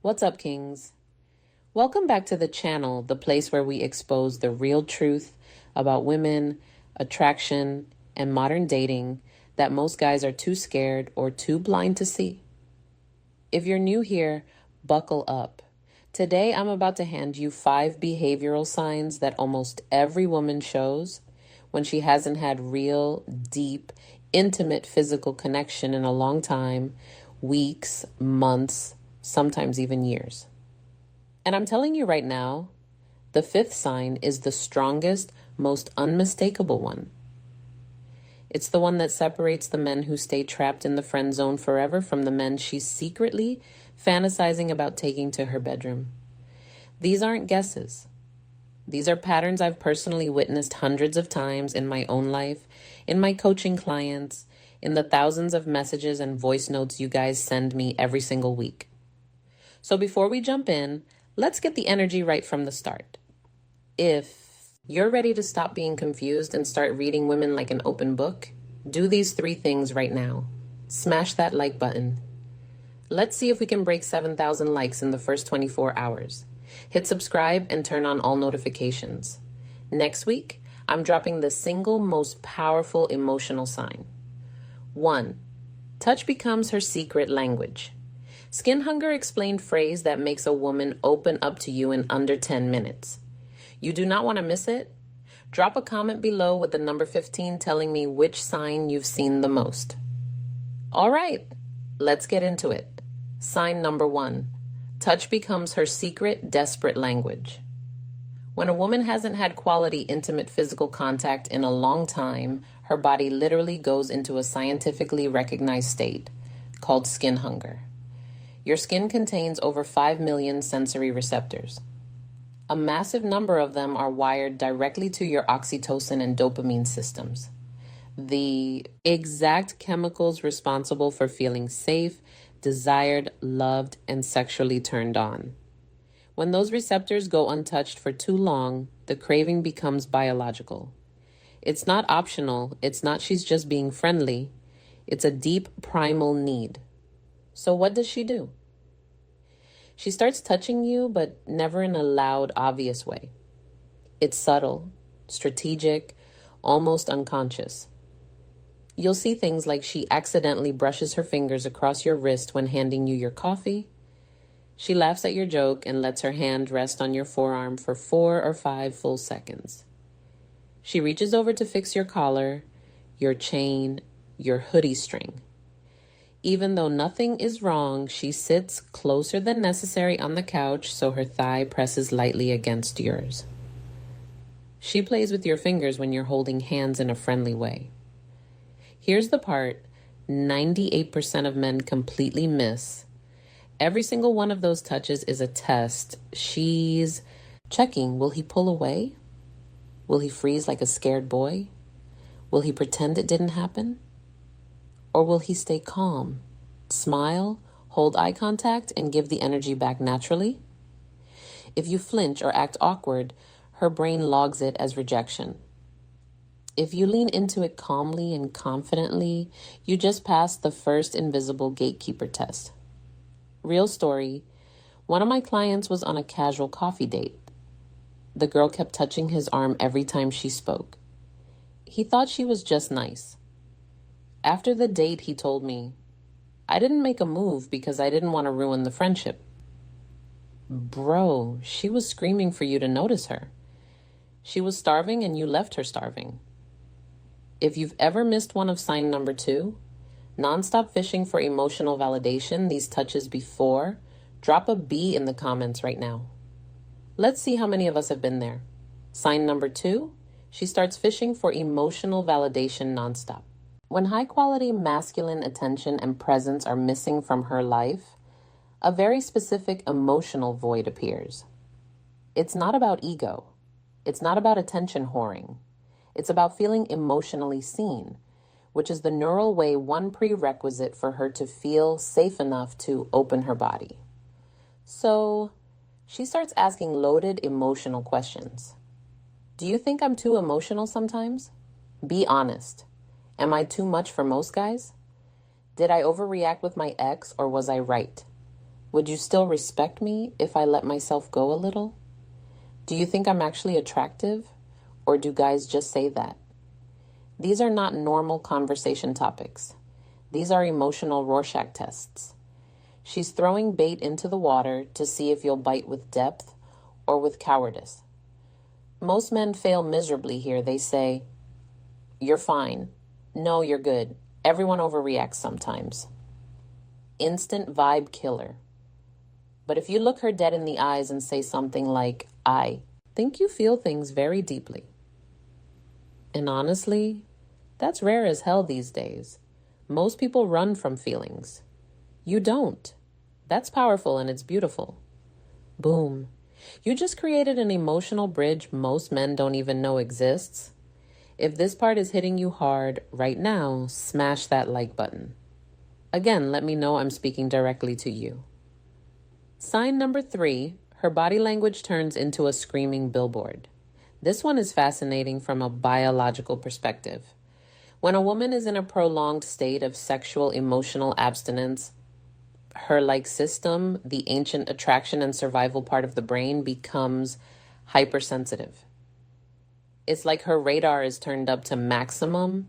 What's up, Kings? Welcome back to the channel, the place where we expose the real truth about women, attraction, and modern dating that most guys are too scared or too blind to see. If you're new here, buckle up. Today, I'm about to hand you 5 behavioral signs that almost every woman shows when she hasn't had real, deep, intimate physical connection in a long time, weeks, months, sometimes even years. And I'm telling you right now, the 5th sign is the strongest, most unmistakable one. It's the one that separates the men who stay trapped in the friend zone forever from the men she's secretly fantasizing about taking to her bedroom. These aren't guesses. These are patterns I've personally witnessed hundreds of times in my own life, in my coaching clients, in the thousands of messages and voice notes you guys send me every single week. So before we jump in, let's get the energy right from the start. If you're ready to stop being confused and start reading women like an open book, do these 3 things right now. Smash that like button. Let's see if we can break 7,000 likes in the first 24 hours. Hit subscribe and turn on all notifications. Next week, I'm dropping the single most powerful emotional sign. 1. Touch becomes her secret language. Skin Hunger explained phrase that makes a woman open up to you in under 10 minutes. You do not want to miss it? Drop a comment below with the number 15 telling me which sign you've seen the most. All right, let's get into it. Sign number 1. Touch becomes her secret, desperate language. When a woman hasn't had quality, intimate physical contact in a long time, her body literally goes into a scientifically recognized state called skin hunger. Your skin contains over 5 million sensory receptors. A massive number of them are wired directly to your oxytocin and dopamine systems, the exact chemicals responsible for feeling safe, desired, loved, and sexually turned on. When those receptors go untouched for too long, the craving becomes biological. It's not optional. It's not she's just being friendly. It's a deep primal need. So what does she do? She starts touching you, but never in a loud, obvious way. It's subtle, strategic, almost unconscious. You'll see things like she accidentally brushes her fingers across your wrist when handing you your coffee. She laughs at your joke and lets her hand rest on your forearm for 4 or 5 full seconds. She reaches over to fix your collar, your chain, your hoodie string. Even though nothing is wrong, she sits closer than necessary on the couch so her thigh presses lightly against yours. She plays with your fingers when you're holding hands in a friendly way. Here's the part 98% of men completely miss. Every single one of those touches is a test. She's checking, will he pull away? Will he freeze like a scared boy? Will he pretend it didn't happen? Or will he stay calm, smile, hold eye contact, and give the energy back naturally? If you flinch or act awkward, her brain logs it as rejection. If you lean into it calmly and confidently, you just passed the first invisible gatekeeper test. Real story, one of my clients was on a casual coffee date. The girl kept touching his arm every time she spoke. He thought she was just nice. After the date, he told me, I didn't make a move because I didn't want to ruin the friendship. Bro, she was screaming for you to notice her. She was starving and you left her starving. If you've ever missed one of sign number 2, nonstop fishing for emotional validation these touches before, drop a B in the comments right now. Let's see how many of us have been there. Sign number 2, she starts fishing for emotional validation nonstop. When high-quality masculine attention and presence are missing from her life, a very specific emotional void appears. It's not about ego. It's not about attention whoring. It's about feeling emotionally seen, which is the neural way one prerequisite for her to feel safe enough to open her body. So she starts asking loaded emotional questions. Do you think I'm too emotional sometimes? Be honest. Am I too much for most guys? Did I overreact with my ex or was I right? Would you still respect me if I let myself go a little? Do you think I'm actually attractive? Or do guys just say that? These are not normal conversation topics. These are emotional Rorschach tests. She's throwing bait into the water to see if you'll bite with depth or with cowardice. Most men fail miserably here. They say, "You're fine. No, you're good. Everyone overreacts sometimes." Instant vibe killer. But if you look her dead in the eyes and say something like, "I think you feel things very deeply." And honestly, that's rare as hell these days. Most people run from feelings. You don't. That's powerful and it's beautiful. Boom. You just created an emotional bridge most men don't even know exists. If this part is hitting you hard right now, smash that like button. Again, let me know I'm speaking directly to you. Sign number 3, her body language turns into a screaming billboard. This one is fascinating from a biological perspective. When a woman is in a prolonged state of sexual emotional abstinence, her system, the ancient attraction and survival part of the brain, becomes hypersensitive. It's like her radar is turned up to maximum.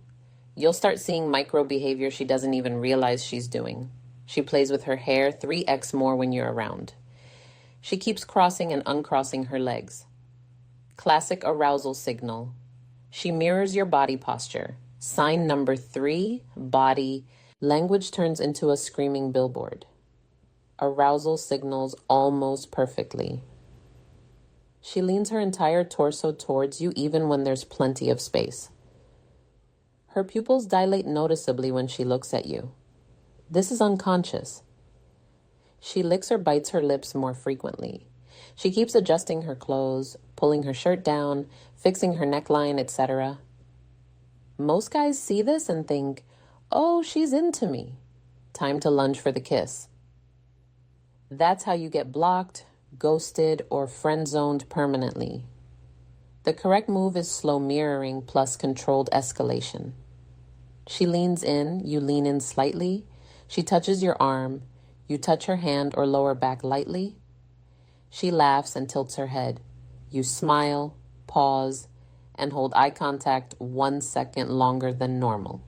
You'll start seeing micro behavior she doesn't even realize she's doing. She plays with her hair 3x more when you're around. She keeps crossing and uncrossing her legs. Classic arousal signal. She mirrors your body posture. Sign number 3, body. Language turns into a screaming billboard. Arousal signals almost perfectly. She leans her entire torso towards you even when there's plenty of space. Her pupils dilate noticeably when she looks at you. This is unconscious. She licks or bites her lips more frequently. She keeps adjusting her clothes, pulling her shirt down, fixing her neckline, etc. Most guys see this and think, "Oh, she's into me. Time to lunge for the kiss." That's how you get blocked, ghosted, or friend-zoned permanently. The correct move is slow mirroring plus controlled escalation. She leans in, you lean in slightly. She touches your arm, you touch her hand or lower back lightly. She laughs and tilts her head. You smile, pause, and hold eye contact 1 second longer than normal.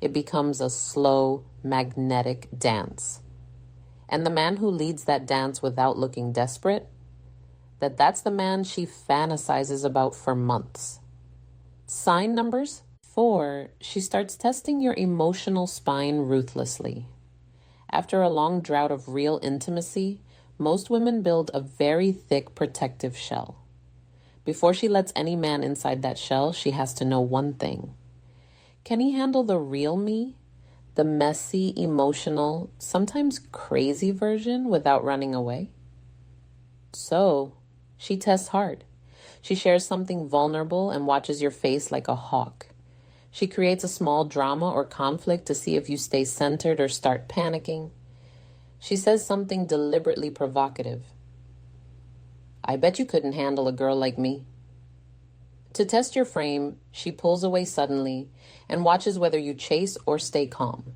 It becomes a slow, magnetic dance. And the man who leads that dance without looking desperate, that's the man she fantasizes about for months. Sign numbers 4, she starts testing your emotional spine ruthlessly. After a long drought of real intimacy, most women build a very thick protective shell. Before she lets any man inside that shell, she has to know one thing. Can he handle the real me? The messy, emotional, sometimes crazy version without running away? So, she tests hard. She shares something vulnerable and watches your face like a hawk. She creates a small drama or conflict to see if you stay centered or start panicking. She says something deliberately provocative. "I bet you couldn't handle a girl like me." To test your frame, she pulls away suddenly and watches whether you chase or stay calm.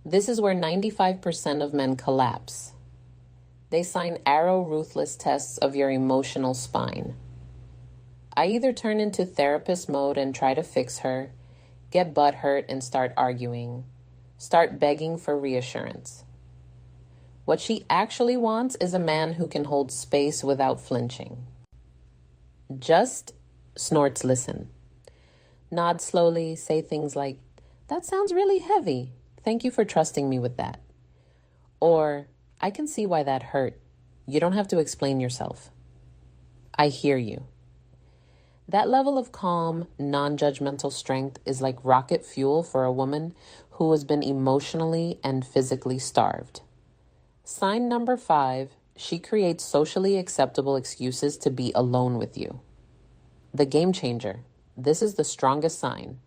This is where 95% of men collapse. They sign arrow ruthless tests of your emotional spine. I either turn into therapist mode and try to fix her, get butthurt and start arguing, start begging for reassurance. What she actually wants is a man who can hold space without flinching. Just snorts listen. Nod slowly, say things like, "That sounds really heavy. Thank you for trusting me with that." Or, "I can see why that hurt. You don't have to explain yourself. I hear you." That level of calm, non-judgmental strength is like rocket fuel for a woman who has been emotionally and physically starved. Sign number 5, she creates socially acceptable excuses to be alone with you. The game changer. This is the strongest sign.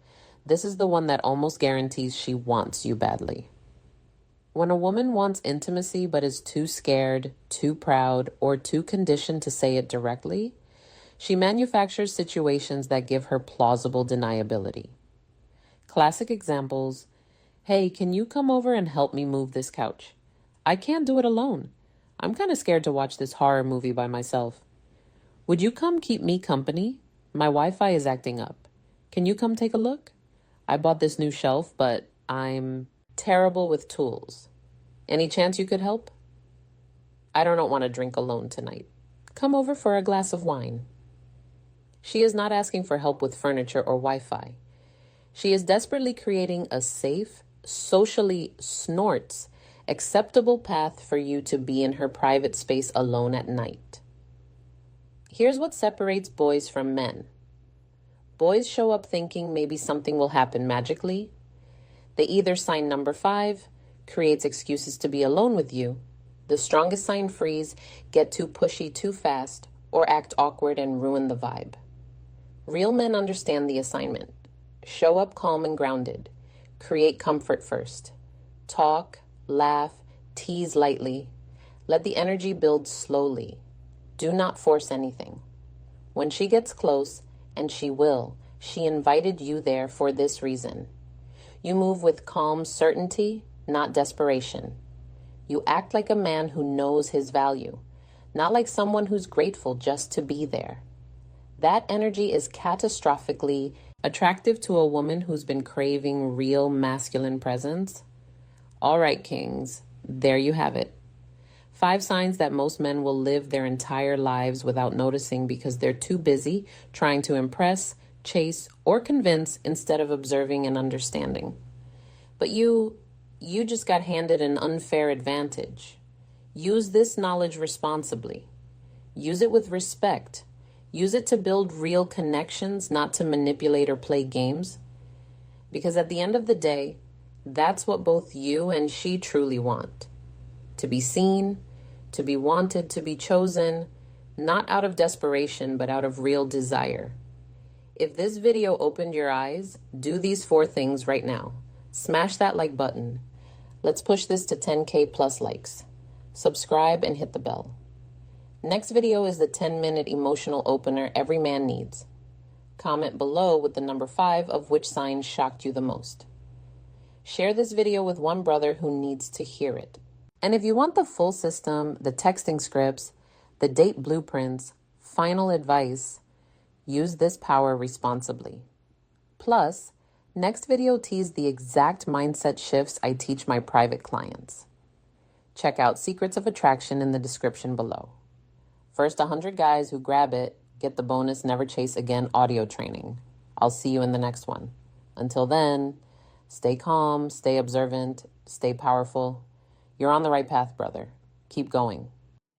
This is the one that almost guarantees she wants you badly. When a woman wants intimacy but is too scared, too proud, or too conditioned to say it directly, she manufactures situations that give her plausible deniability. Classic examples: "Hey, can you come over and help me move this couch? I can't do it alone. I'm kind of scared to watch this horror movie by myself. Would you come keep me company? My Wi-Fi is acting up. Can you come take a look? I bought this new shelf, but I'm terrible with tools. Any chance you could help? I don't want to drink alone tonight. Come over for a glass of wine. She is not asking for help with furniture or Wi-Fi. She is desperately creating a safe, socially snorts, acceptable path for you to be in her private space alone at night. Here's what separates boys from men. Boys show up thinking maybe something will happen magically. They either sign number 5, creates excuses to be alone with you, the strongest sign freeze, get too pushy too fast, or act awkward and ruin the vibe. Real men understand the assignment. Show up calm and grounded. Create comfort first. Talk, laugh, tease lightly. Let the energy build slowly. Do not force anything. When she gets close, and she will, she invited you there for this reason. You move with calm certainty, not desperation. You act like a man who knows his value, not like someone who's grateful just to be there. That energy is catastrophically attractive to a woman who's been craving real masculine presence. All right, kings, there you have it. 5 signs that most men will live their entire lives without noticing because they're too busy trying to impress, chase, or convince instead of observing and understanding. But you just got handed an unfair advantage. Use this knowledge responsibly. Use it with respect. Use it to build real connections, not to manipulate or play games. Because at the end of the day, that's what both you and she truly want. To be seen, to be wanted, to be chosen, not out of desperation, but out of real desire. If this video opened your eyes, do these 4 things right now. Smash that like button. Let's push this to 10K plus likes. Subscribe and hit the bell. Next video is the 10-minute emotional opener every man needs. Comment below with the number 5 of which sign shocked you the most. Share this video with one brother who needs to hear it. And if you want the full system, the texting scripts, the date blueprints, final advice, use this power responsibly. Plus, next video teases the exact mindset shifts I teach my private clients. Check out Secrets of Attraction in the description below. First 100 guys who grab it get the bonus Never Chase Again audio training. I'll see you in the next one. Until then, stay calm, stay observant, stay powerful. You're on the right path, brother. Keep going.